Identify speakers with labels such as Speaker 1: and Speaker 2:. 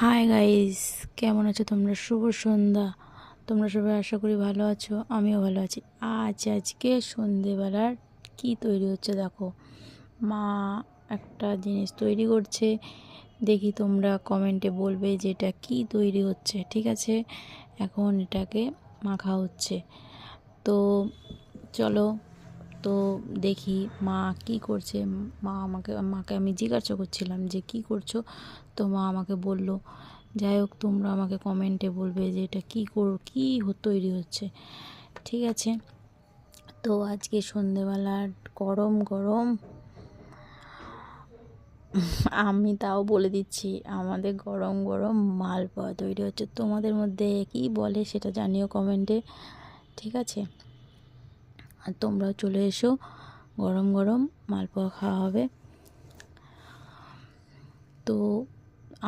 Speaker 1: Hi guys, কেমন আছো তোমরা? শুভ সন্ধ্যা। তোমরা সবাই আশা করি ভালো আছো, আমিও ভালো আছি। আজকে সন্ধেবেলার কি তৈরি হচ্ছে দেখো। মা একটা জিনিস তৈরি করছে, দেখি তোমরা কমেন্টে বলবে যে এটা কী তৈরি হচ্ছে। ঠিক আছে, এখন এটাকে মাখা হচ্ছে। তো চলো, তো দেখি মা কি করছে। মাকে আমি জিজ্ঞাসা করছিলাম যে কি করছো, তো মা আমাকে বলল। যাই হোক, তোমরা আমাকে কমেন্টে বলবে যে এটা কী তৈরি হচ্ছে। ঠিক আছে, তো আজকে সন্ধেবেলা গরম গরম আমি তাও বলে দিচ্ছি, আমাদের গরম গরম মালপোয়া তৈরি হচ্ছে। তোমাদের মধ্যে কি বলে সেটা জানিও কমেন্টে। ঠিক আছে, আর তোমরাও চলে এসো, গরম গরম মালপোয়া খাওয়া হবে। তো